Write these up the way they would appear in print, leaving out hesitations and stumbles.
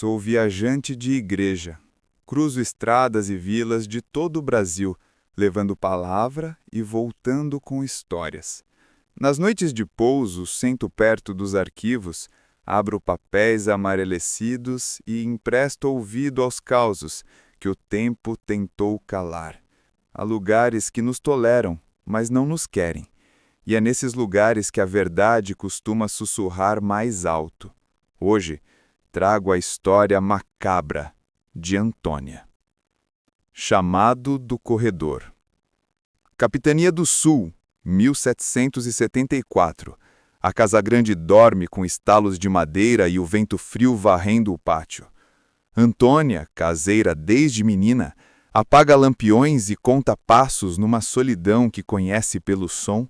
Sou viajante de igreja. Cruzo estradas e vilas de todo o Brasil, levando palavra e voltando com histórias. Nas noites de pouso, sento perto dos arquivos, abro papéis amarelecidos e empresto ouvido aos causos que o tempo tentou calar. Há lugares que nos toleram, mas não nos querem. E é nesses lugares que a verdade costuma sussurrar mais alto. Hoje, trago a história macabra de Antônia. Chamado do Corredor. Capitania do Sul, 1774. A Casa Grande dorme com estalos de madeira e o vento frio varrendo o pátio. Antônia, caseira desde menina, apaga lampiões e conta passos numa solidão que conhece pelo som,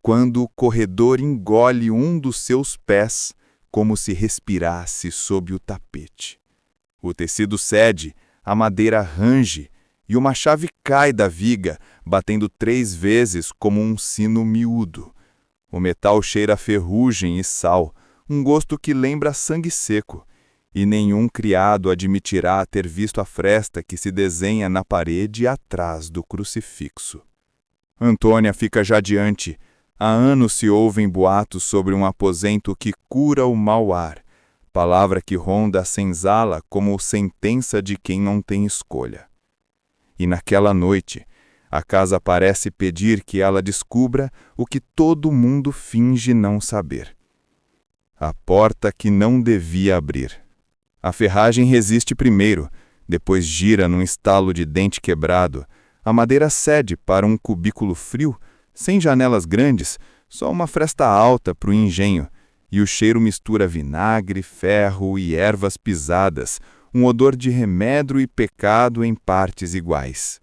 quando o corredor engole um dos seus pés, como se respirasse sob o tapete. O tecido cede, a madeira range, e uma chave cai da viga, batendo 3 vezes como um sino miúdo. O metal cheira a ferrugem e sal, um gosto que lembra sangue seco, e nenhum criado admitirá ter visto a fresta que se desenha na parede atrás do crucifixo. Antônia fica já diante. Há anos se ouvem boatos sobre um aposento que cura o mau ar, palavra que ronda a senzala como sentença de quem não tem escolha. E naquela noite, a casa parece pedir que ela descubra o que todo mundo finge não saber. A porta que não devia abrir. A ferragem resiste primeiro, depois gira num estalo de dente quebrado. A madeira cede para um cubículo frio, sem janelas grandes, só uma fresta alta para o engenho, e o cheiro mistura vinagre, ferro e ervas pisadas, um odor de remédio e pecado em partes iguais.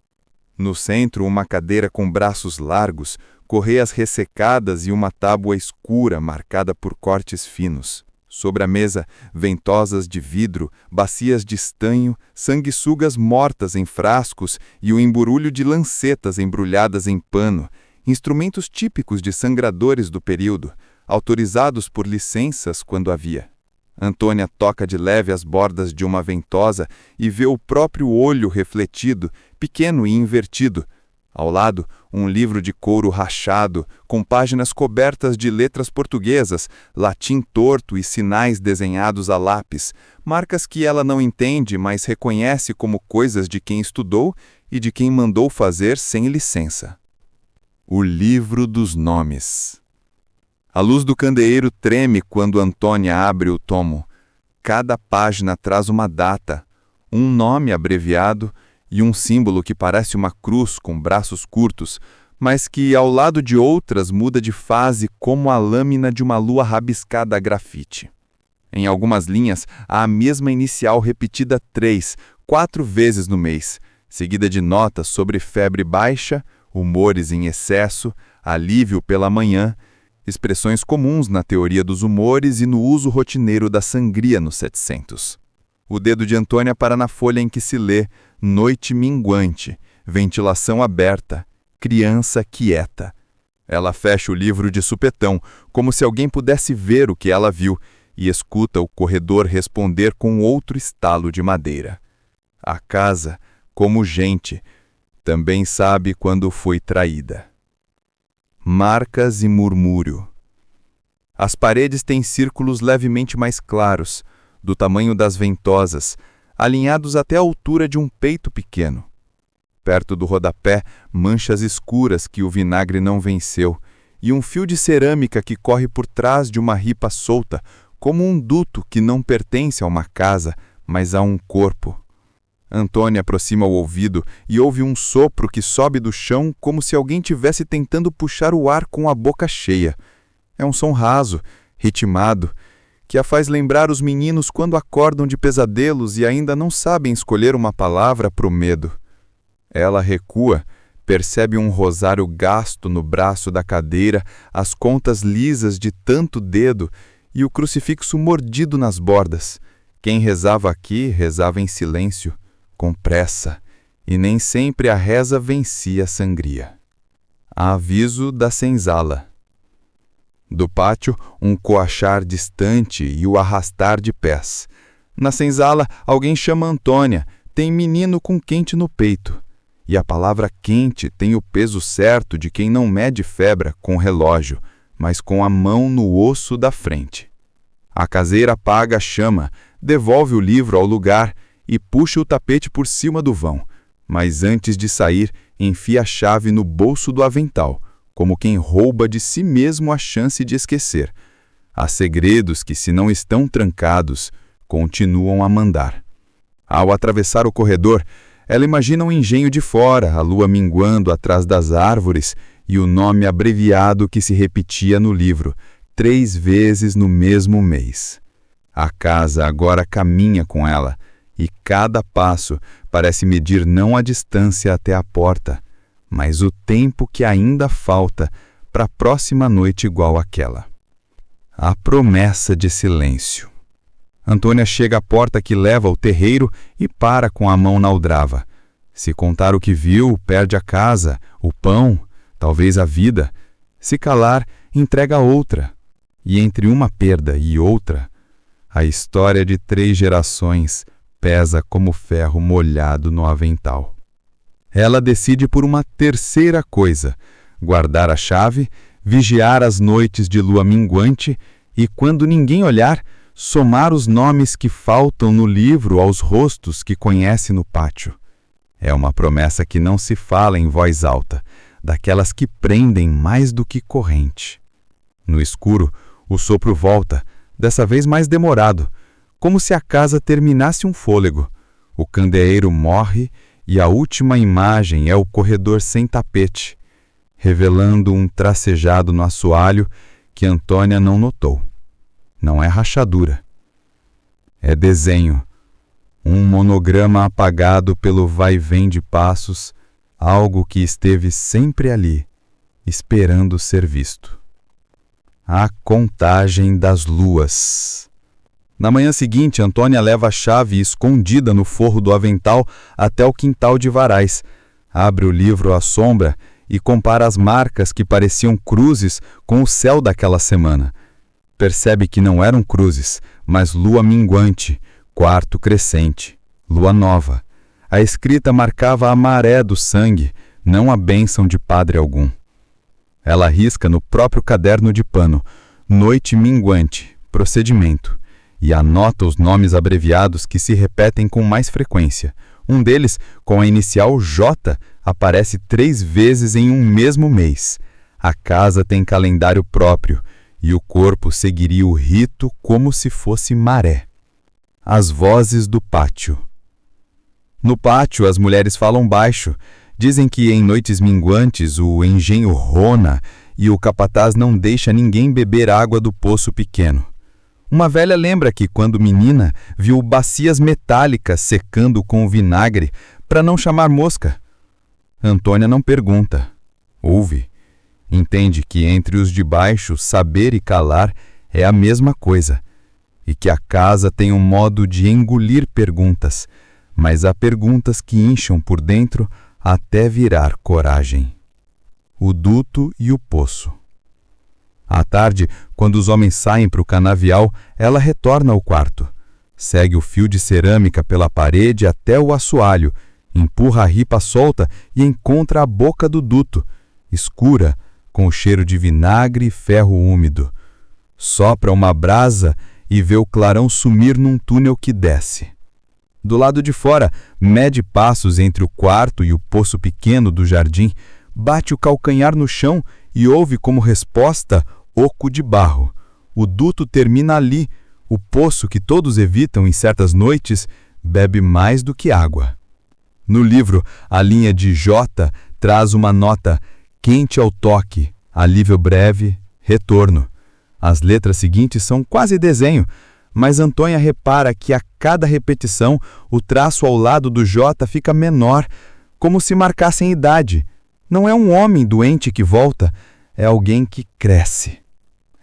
No centro, uma cadeira com braços largos, correias ressecadas e uma tábua escura marcada por cortes finos. Sobre a mesa, ventosas de vidro, bacias de estanho, sanguessugas mortas em frascos e o emburulho de lancetas embrulhadas em pano, instrumentos típicos de sangradores do período, autorizados por licenças quando havia. Antônia toca de leve as bordas de uma ventosa e vê o próprio olho refletido, pequeno e invertido. Ao lado, um livro de couro rachado, com páginas cobertas de letras portuguesas, latim torto e sinais desenhados a lápis, marcas que ela não entende, mas reconhece como coisas de quem estudou e de quem mandou fazer sem licença. O livro dos nomes. A luz do candeeiro treme quando Antônia abre o tomo. Cada página traz uma data, um nome abreviado e um símbolo que parece uma cruz com braços curtos, mas que, ao lado de outras, muda de fase como a lâmina de uma lua rabiscada a grafite. Em algumas linhas, há a mesma inicial repetida 3, 4 vezes no mês, seguida de notas sobre febre baixa, humores em excesso, alívio pela manhã, expressões comuns na teoria dos humores e no uso rotineiro da sangria nos 700. O dedo de Antônia para na folha em que se lê noite minguante, ventilação aberta, criança quieta. Ela fecha o livro de supetão, como se alguém pudesse ver o que ela viu, e escuta o corredor responder com outro estalo de madeira. A casa, como gente, também sabe quando foi traída. Marcas e murmúrio. As paredes têm círculos levemente mais claros, do tamanho das ventosas, alinhados até a altura de um peito pequeno. Perto do rodapé, manchas escuras que o vinagre não venceu, e um fio de cerâmica que corre por trás de uma ripa solta, como um duto que não pertence a uma casa, mas a um corpo. Antônia aproxima o ouvido e ouve um sopro que sobe do chão como se alguém tivesse tentando puxar o ar com a boca cheia. É um som raso, ritmado, que a faz lembrar os meninos quando acordam de pesadelos e ainda não sabem escolher uma palavra para o medo. Ela recua, percebe um rosário gasto no braço da cadeira, as contas lisas de tanto dedo e o crucifixo mordido nas bordas. Quem rezava aqui, rezava em silêncio, com pressa, e nem sempre a reza vencia a sangria. Aviso da senzala. Do pátio, um coachar distante e o arrastar de pés. Na senzala, alguém chama Antônia, tem menino com quente no peito. E a palavra quente tem o peso certo de quem não mede febre com relógio, mas com a mão no osso da frente. A caseira apaga a chama, devolve o livro ao lugar e puxa o tapete por cima do vão, mas antes de sair, enfia a chave no bolso do avental, como quem rouba de si mesmo a chance de esquecer. Há segredos que, se não estão trancados, continuam a mandar. Ao atravessar o corredor, ela imagina um engenho de fora, a lua minguando atrás das árvores e o nome abreviado que se repetia no livro, 3 vezes no mesmo mês. A casa agora caminha com ela, e cada passo parece medir não a distância até a porta, mas o tempo que ainda falta para a próxima noite igual àquela. A promessa de silêncio. Antônia chega à porta que leva ao terreiro e para com a mão na aldrava. Se contar o que viu, perde a casa, o pão, talvez a vida. Se calar, entrega outra. E entre uma perda e outra, a história de 3 gerações pesa como ferro molhado no avental. Ela decide por uma terceira coisa: guardar a chave, vigiar as noites de lua minguante e, quando ninguém olhar, somar os nomes que faltam no livro aos rostos que conhece no pátio. É uma promessa que não se fala em voz alta, daquelas que prendem mais do que corrente. No escuro, o sopro volta, dessa vez mais demorado, como se a casa terminasse um fôlego. O candeeiro morre e a última imagem é o corredor sem tapete, revelando um tracejado no assoalho que Antônia não notou. Não é rachadura. É desenho. Um monograma apagado pelo vai-vem de passos, algo que esteve sempre ali, esperando ser visto. A contagem das luas. Na manhã seguinte, Antônia leva a chave escondida no forro do avental até o quintal de varais, abre o livro à sombra e compara as marcas que pareciam cruzes com o céu daquela semana. Percebe que não eram cruzes, mas lua minguante, quarto crescente, lua nova. A escrita marcava a maré do sangue, não a bênção de padre algum. Ela risca no próprio caderno de pano, noite minguante, procedimento, e anota os nomes abreviados que se repetem com mais frequência. Um deles, com a inicial J, aparece 3 vezes em um mesmo mês. A casa tem calendário próprio, e o corpo seguiria o rito como se fosse maré. As vozes do pátio. No pátio, as mulheres falam baixo. Dizem que em noites minguantes o engenho rona e o capataz não deixa ninguém beber água do poço pequeno. Uma velha lembra que, quando menina, viu bacias metálicas secando com vinagre para não chamar mosca. Antônia não pergunta. Ouve. Entende que entre os de baixo, saber e calar é a mesma coisa, e que a casa tem um modo de engolir perguntas, mas há perguntas que incham por dentro até virar coragem. O duto e o poço. À tarde, quando os homens saem para o canavial, ela retorna ao quarto. Segue o fio de cerâmica pela parede até o assoalho, empurra a ripa solta e encontra a boca do duto, escura, com o cheiro de vinagre e ferro úmido. Sopra uma brasa e vê o clarão sumir num túnel que desce. Do lado de fora, mede passos entre o quarto e o poço pequeno do jardim, bate o calcanhar no chão e ouve como resposta oco de barro. O duto termina ali. O poço, que todos evitam em certas noites, bebe mais do que água. No livro, a linha de J traz uma nota quente ao toque, alívio breve, retorno. As letras seguintes são quase desenho, mas Antônia repara que a cada repetição o traço ao lado do J fica menor, como se marcassem idade. Não é um homem doente que volta, é alguém que cresce.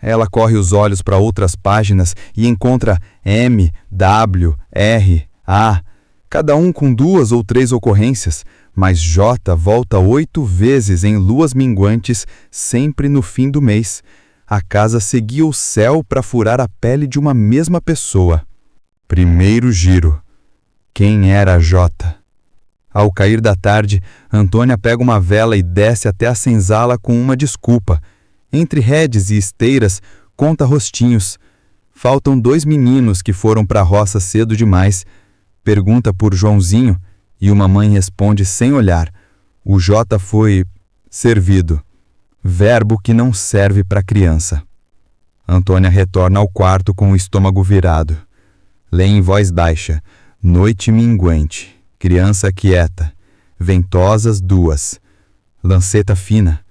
Ela corre os olhos para outras páginas e encontra M, W, R, A, cada um com 2 ou 3 ocorrências, mas J volta 8 vezes em luas minguantes, sempre no fim do mês. A casa seguia o céu para furar a pele de uma mesma pessoa. Primeiro giro. Quem era Jota? Ao cair da tarde, Antônia pega uma vela e desce até a senzala com uma desculpa. Entre redes e esteiras, conta rostinhos. Faltam 2 meninos que foram para a roça cedo demais. Pergunta por Joãozinho e uma mãe responde sem olhar. O Jota foi servido. Verbo que não serve para criança. Antônia retorna ao quarto com o estômago virado. Lê em voz baixa. Noite minguante. Criança quieta. Ventosas 2. Lanceta fina.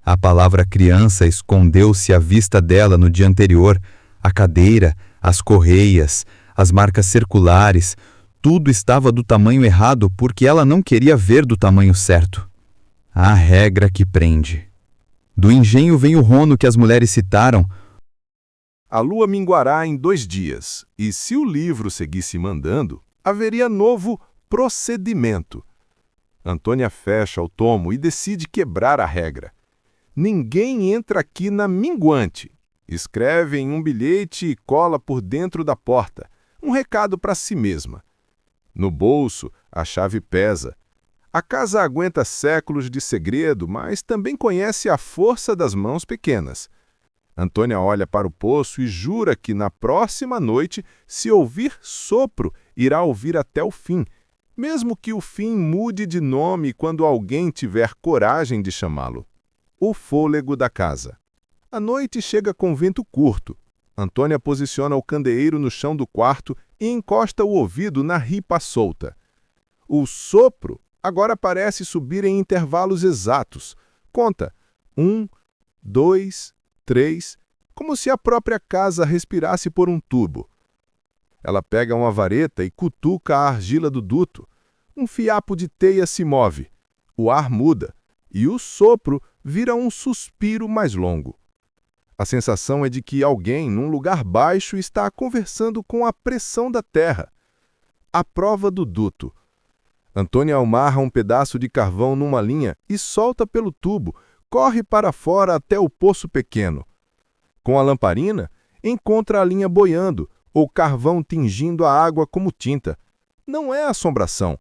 A palavra criança escondeu-se à vista dela no dia anterior. A cadeira, as correias, as marcas circulares, tudo estava do tamanho errado porque ela não queria ver do tamanho certo. A regra que prende. Do engenho vem o rono que as mulheres citaram. A lua minguará em 2 dias, e se o livro seguisse mandando, haveria novo procedimento. Antônia fecha o tomo e decide quebrar a regra. Ninguém entra aqui na minguante. Escreve em um bilhete e cola por dentro da porta, um recado para si mesma. No bolso, a chave pesa. A casa aguenta séculos de segredo, mas também conhece a força das mãos pequenas. Antônia olha para o poço e jura que na próxima noite, se ouvir sopro, irá ouvir até o fim, mesmo que o fim mude de nome quando alguém tiver coragem de chamá-lo. O fôlego da casa. A noite chega com vento curto. Antônia posiciona o candeeiro no chão do quarto e encosta o ouvido na ripa solta. O sopro agora parece subir em intervalos exatos. Conta 1, 2, 3, como se a própria casa respirasse por um tubo. Ela pega uma vareta e cutuca a argila do duto. Um fiapo de teia se move. O ar muda e o sopro vira um suspiro mais longo. A sensação é de que alguém, num lugar baixo, está conversando com a pressão da terra. A prova do duto. Antônia amarra um pedaço de carvão numa linha e solta pelo tubo, corre para fora até o poço pequeno. Com a lamparina, encontra a linha boiando, ou carvão tingindo a água como tinta. Não é assombração,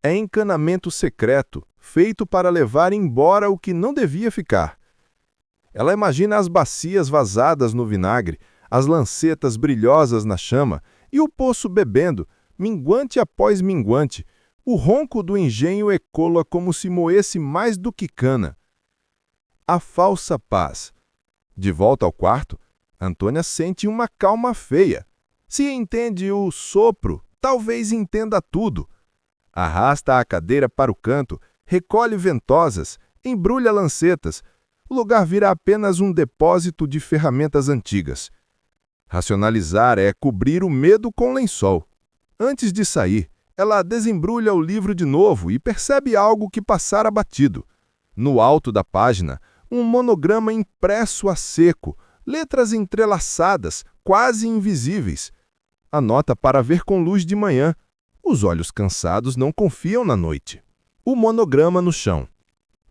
é encanamento secreto, feito para levar embora o que não devia ficar. Ela imagina as bacias vazadas no vinagre, as lancetas brilhosas na chama e o poço bebendo, minguante após minguante. O ronco do engenho ecoa como se moesse mais do que cana. A falsa paz. De volta ao quarto, Antônia sente uma calma feia. Se entende o sopro, talvez entenda tudo. Arrasta a cadeira para o canto, recolhe ventosas, embrulha lancetas. O lugar vira apenas um depósito de ferramentas antigas. Racionalizar é cobrir o medo com lençol. Antes de sair, ela desembrulha o livro de novo e percebe algo que passara batido. No alto da página, um monograma impresso a seco, letras entrelaçadas, quase invisíveis. Anota para ver com luz de manhã. Os olhos cansados não confiam na noite. O monograma no chão.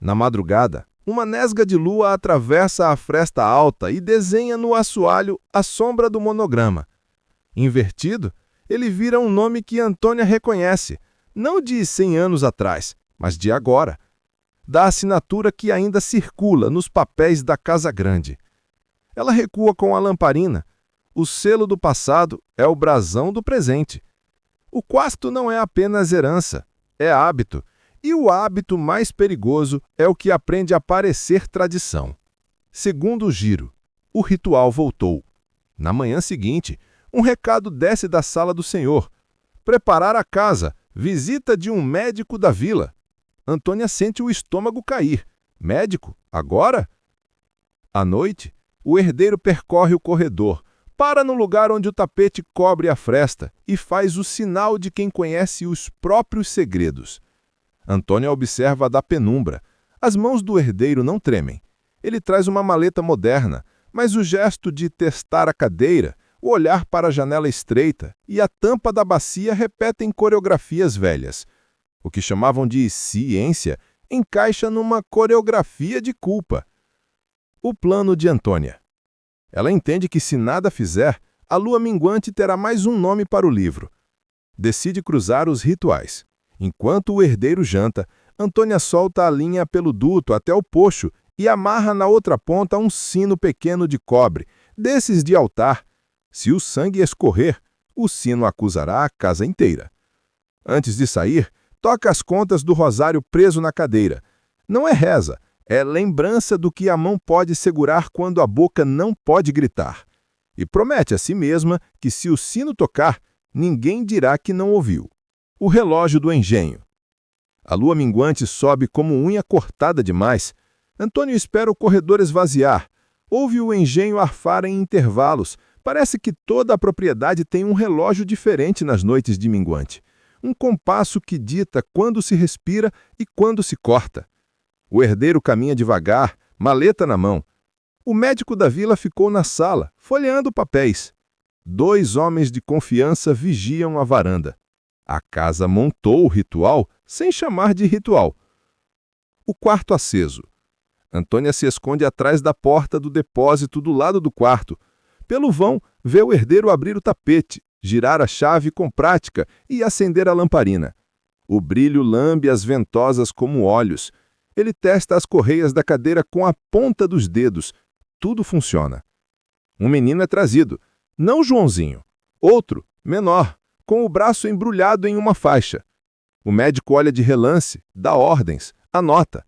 Na madrugada, uma nesga de lua atravessa a fresta alta e desenha no assoalho a sombra do monograma. Invertido, ele vira um nome que Antônia reconhece, não de 100 anos atrás, mas de agora. Da assinatura que ainda circula nos papéis da Casa Grande. Ela recua com a lamparina. O selo do passado é o brasão do presente. O quarto não é apenas herança, é hábito. E o hábito mais perigoso é o que aprende a parecer tradição. Segundo giro, o ritual voltou. Na manhã seguinte, um recado desce da sala do senhor. Preparar a casa, visita de um médico da vila. Antônia sente o estômago cair. Médico? Agora? À noite, o herdeiro percorre o corredor, para no lugar onde o tapete cobre a fresta e faz o sinal de quem conhece os próprios segredos. Antônia observa da penumbra. As mãos do herdeiro não tremem. Ele traz uma maleta moderna, mas o gesto de testar a cadeira, o olhar para a janela estreita e a tampa da bacia repetem coreografias velhas. O que chamavam de ciência encaixa numa coreografia de culpa. O plano de Antônia. Ela entende que se nada fizer, A lua minguante terá mais um nome para o livro. Decide cruzar os rituais. Enquanto o herdeiro janta, Antônia solta a linha pelo duto até o pocho e amarra na outra ponta um sino pequeno de cobre, desses de altar. Se o sangue escorrer, o sino acusará a casa inteira. Antes de sair, toca as contas do rosário preso na cadeira. Não é reza, é lembrança do que a mão pode segurar quando a boca não pode gritar. E promete a si mesma que se o sino tocar, ninguém dirá que não ouviu. O relógio do engenho. A lua minguante sobe como unha cortada demais. Antônio espera o corredor esvaziar. Ouve o engenho arfar em intervalos. Parece que toda a propriedade tem um relógio diferente nas noites de minguante. Um compasso que dita quando se respira e quando se corta. O herdeiro caminha devagar, maleta na mão. O médico da vila ficou na sala, folheando papéis. 2 homens de confiança vigiam a varanda. A casa montou o ritual sem chamar de ritual. O quarto aceso. Antônia se esconde atrás da porta do depósito do lado do quarto. Pelo vão, vê o herdeiro abrir o tapete, girar a chave com prática e acender a lamparina. O brilho lambe as ventosas como olhos. Ele testa as correias da cadeira com a ponta dos dedos. Tudo funciona. Um menino é trazido. Não Joãozinho. Outro, menor, com o braço embrulhado em uma faixa. O médico olha de relance, dá ordens, anota.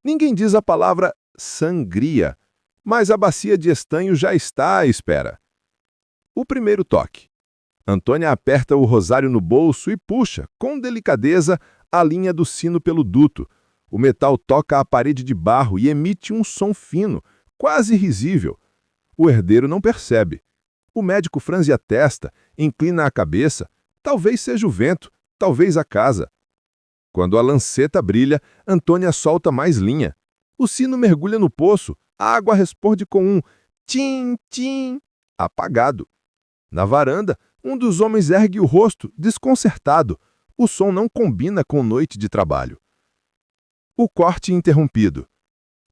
Ninguém diz a palavra sangria, mas a bacia de estanho já está à espera. O primeiro toque. Antônia aperta o rosário no bolso e puxa, com delicadeza, a linha do sino pelo duto. O metal toca a parede de barro e emite um som fino, quase risível. O herdeiro não percebe. O médico franze a testa, inclina a cabeça. Talvez seja o vento, talvez a casa. Quando a lanceta brilha, Antônia solta mais linha. O sino mergulha no poço. A água responde com um tim-tim apagado. Na varanda, um dos homens ergue o rosto, desconcertado. O som não combina com noite de trabalho. O corte interrompido.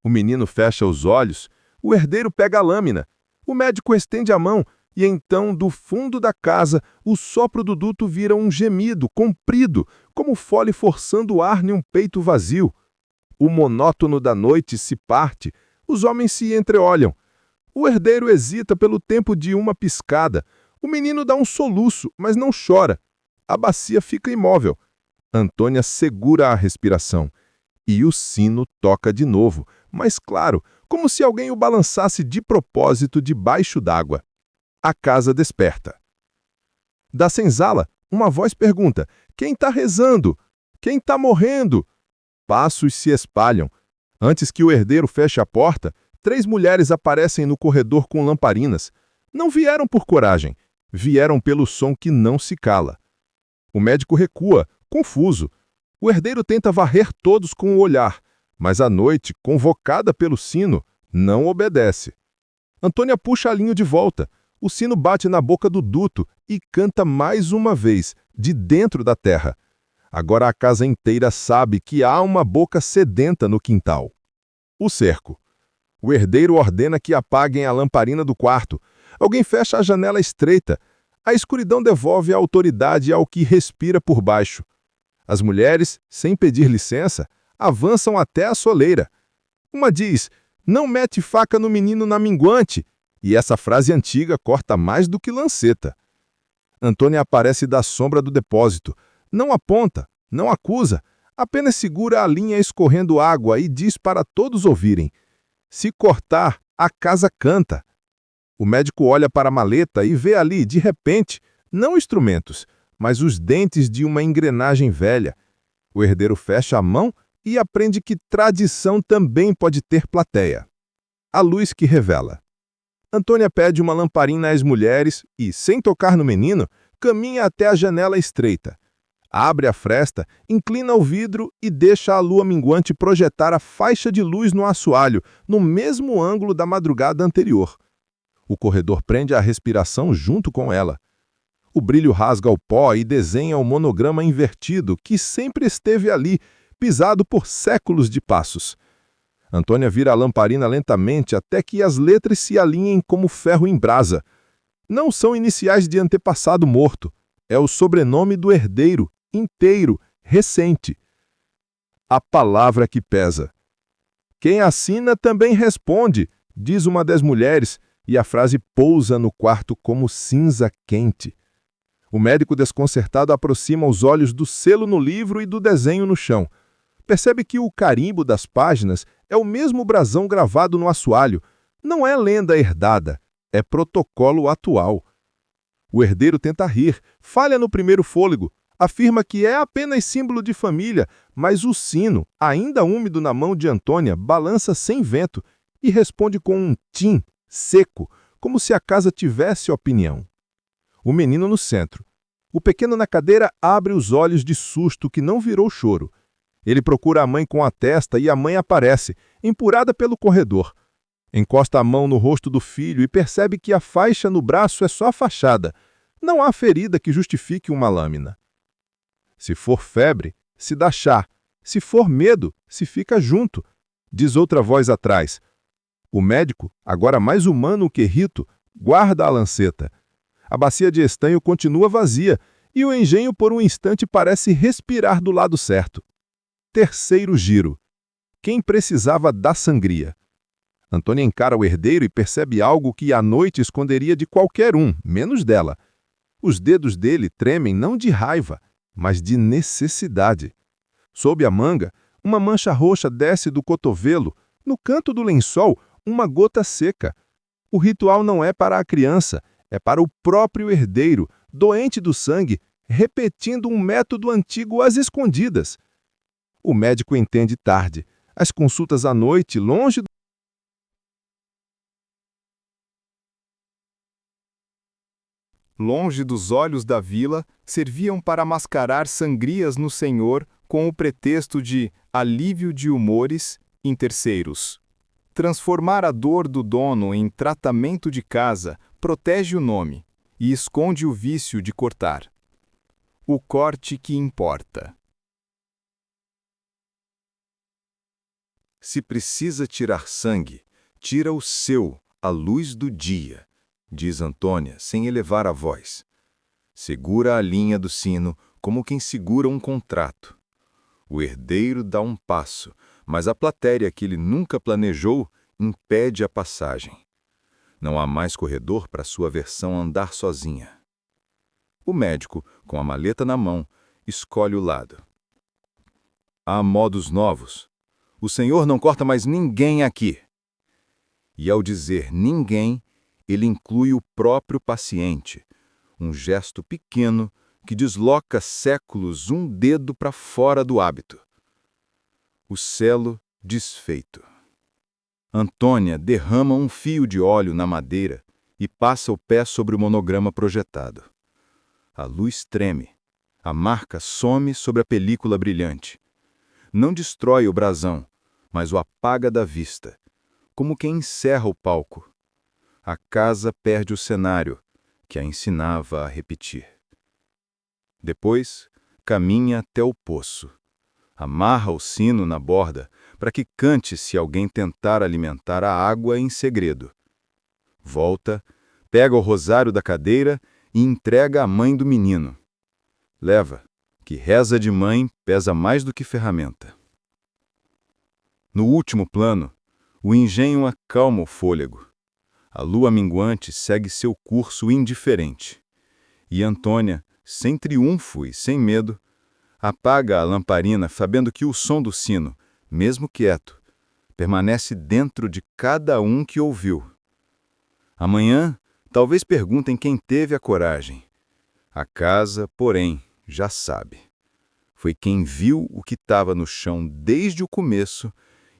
O menino fecha os olhos. O herdeiro pega a lâmina. O médico estende a mão. E então, do fundo da casa, o sopro do duto vira um gemido, comprido, como fole forçando o ar em um peito vazio. O monótono da noite se parte. Os homens se entreolham. O herdeiro hesita pelo tempo de uma piscada. O menino dá um soluço, mas não chora. A bacia fica imóvel. Antônia segura a respiração. E o sino toca de novo, mas claro, como se alguém o balançasse de propósito debaixo d'água. A casa desperta. Da senzala, uma voz pergunta: quem está rezando? Quem está morrendo? Passos se espalham. Antes que o herdeiro feche a porta, 3 mulheres aparecem no corredor com lamparinas. Não vieram por coragem, vieram pelo som que não se cala. O médico recua, confuso. O herdeiro tenta varrer todos com o olhar, mas a noite, convocada pelo sino, não obedece. Antônia puxa a linha de volta. O sino bate na boca do duto e canta mais uma vez, de dentro da terra. Agora a casa inteira sabe que há uma boca sedenta no quintal. O cerco. O herdeiro ordena que apaguem a lamparina do quarto. Alguém fecha a janela estreita. A escuridão devolve a autoridade ao que respira por baixo. As mulheres, sem pedir licença, avançam até a soleira. Uma diz: não mete faca no menino na minguante. E essa frase antiga corta mais do que lanceta. Antônia aparece da sombra do depósito. Não aponta, não acusa, apenas segura a linha escorrendo água e diz para todos ouvirem: se cortar, a casa canta. O médico olha para a maleta e vê ali, de repente, não instrumentos, mas os dentes de uma engrenagem velha. O herdeiro fecha a mão e aprende que tradição também pode ter plateia. A luz que revela. Antônia pede uma lamparina às mulheres e, sem tocar no menino, caminha até a janela estreita. Abre a fresta, inclina o vidro e deixa a lua minguante projetar a faixa de luz no assoalho, no mesmo ângulo da madrugada anterior. O corredor prende a respiração junto com ela. O brilho rasga o pó e desenha o monograma invertido que sempre esteve ali, pisado por séculos de passos. Antônia vira a lamparina lentamente até que as letras se alinhem como ferro em brasa. Não são iniciais de antepassado morto. É o sobrenome do herdeiro, inteiro, recente. A palavra que pesa. Quem assina também responde, diz uma das mulheres, e a frase pousa no quarto como cinza quente. O médico desconcertado aproxima os olhos do selo no livro e do desenho no chão. Percebe que o carimbo das páginas é o mesmo brasão gravado no assoalho. Não é lenda herdada, é protocolo atual. O herdeiro tenta rir, falha no primeiro fôlego, afirma que é apenas símbolo de família, mas o sino, ainda úmido na mão de Antônia, balança sem vento e responde com um tim seco, como se a casa tivesse opinião. O menino no centro. O pequeno na cadeira abre os olhos de susto que não virou choro. Ele procura a mãe com a testa e a mãe aparece, empurrada pelo corredor. Encosta a mão no rosto do filho e percebe que a faixa no braço é só fachada. Não há ferida que justifique uma lâmina. Se for febre, se dá chá. Se for medo, se fica junto, diz outra voz atrás. O médico, agora mais humano que Rito, guarda a lanceta. A bacia de estanho continua vazia e o engenho por um instante parece respirar do lado certo. Terceiro giro. Quem precisava da sangria? Antônia encara o herdeiro e percebe algo que à noite esconderia de qualquer um, menos dela. Os dedos dele tremem não de raiva, mas de necessidade. Sob a manga, uma mancha roxa desce do cotovelo. No canto do lençol, uma gota seca. O ritual não é para a criança, é para o próprio herdeiro, doente do sangue, repetindo um método antigo às escondidas. O médico entende tarde. As consultas à noite, longe dos olhos da vila, serviam para mascarar sangrias no senhor com o pretexto de alívio de humores em terceiros. Transformar a dor do dono em tratamento de casa protege o nome e esconde o vício de cortar. O corte que importa. Se precisa tirar sangue, tira o seu, à luz do dia, diz Antônia, sem elevar a voz. Segura a linha do sino como quem segura um contrato. O herdeiro dá um passo, mas a plateia que ele nunca planejou impede a passagem. Não há mais corredor para sua versão andar sozinha. O médico, com a maleta na mão, escolhe o lado. Há modos novos. O senhor não corta mais ninguém aqui. E ao dizer ninguém, ele inclui o próprio paciente, um gesto pequeno que desloca séculos um dedo para fora do hábito. O selo desfeito. Antônia derrama um fio de óleo na madeira e passa o pé sobre o monograma projetado. A luz treme. A marca some sobre a película brilhante. Não destrói o brasão, mas o apaga da vista, como quem encerra o palco. A casa perde o cenário, que a ensinava a repetir. Depois, caminha até o poço. Amarra o sino na borda para que cante se alguém tentar alimentar a água em segredo. Volta, pega o rosário da cadeira e entrega à mãe do menino. Leva, que reza de mãe pesa mais do que ferramenta. No último plano, o engenho acalma o fôlego. A lua minguante segue seu curso indiferente. E Antônia, sem triunfo e sem medo, apaga a lamparina sabendo que o som do sino, mesmo quieto, permanece dentro de cada um que ouviu. Amanhã, talvez perguntem quem teve a coragem. A casa, porém, já sabe. Foi quem viu o que estava no chão desde o começo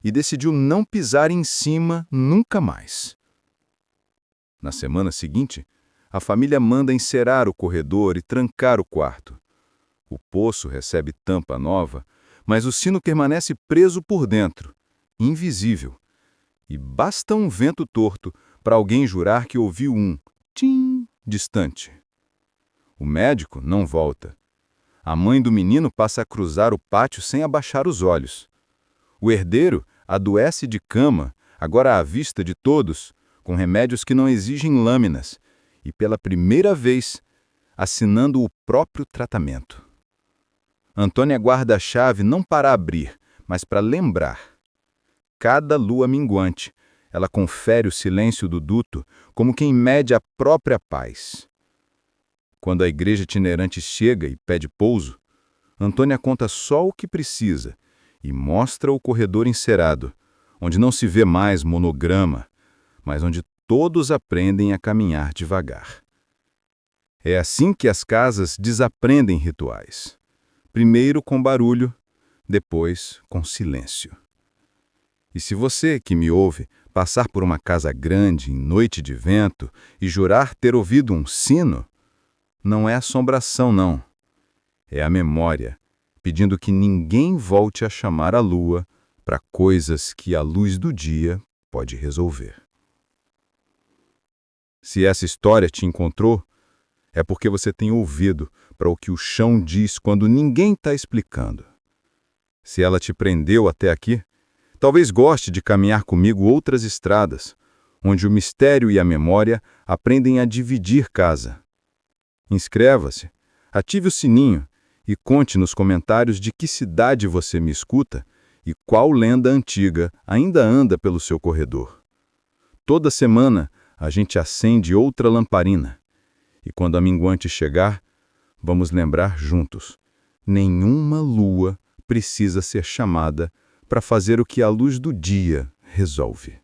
e decidiu não pisar em cima nunca mais. Na semana seguinte, a família manda encerar o corredor e trancar o quarto. O poço recebe tampa nova, mas o sino permanece preso por dentro, invisível. E basta um vento torto para alguém jurar que ouviu um tim distante. O médico não volta. A mãe do menino passa a cruzar o pátio sem abaixar os olhos. O herdeiro adoece de cama, agora à vista de todos, com remédios que não exigem lâminas, e, pela primeira vez, assinando o próprio tratamento. Antônia guarda a chave não para abrir, mas para lembrar. Cada lua minguante, ela confere o silêncio do duto como quem mede a própria paz. Quando a igreja itinerante chega e pede pouso, Antônia conta só o que precisa e mostra o corredor encerado, onde não se vê mais monograma, mas onde todos aprendem a caminhar devagar. É assim que as casas desaprendem rituais. Primeiro com barulho, depois com silêncio. E se você, que me ouve, passar por uma casa grande em noite de vento e jurar ter ouvido um sino, não é assombração, não. É a memória, pedindo que ninguém volte a chamar a lua para coisas que a luz do dia pode resolver. Se essa história te encontrou, é porque você tem ouvido para o que o chão diz quando ninguém está explicando. Se ela te prendeu até aqui, talvez goste de caminhar comigo outras estradas, onde o mistério e a memória aprendem a dividir casa. Inscreva-se, ative o sininho e conte nos comentários de que cidade você me escuta e qual lenda antiga ainda anda pelo seu corredor. Toda semana a gente acende outra lamparina. E quando a minguante chegar, vamos lembrar juntos: nenhuma lua precisa ser chamada para fazer o que a luz do dia resolve.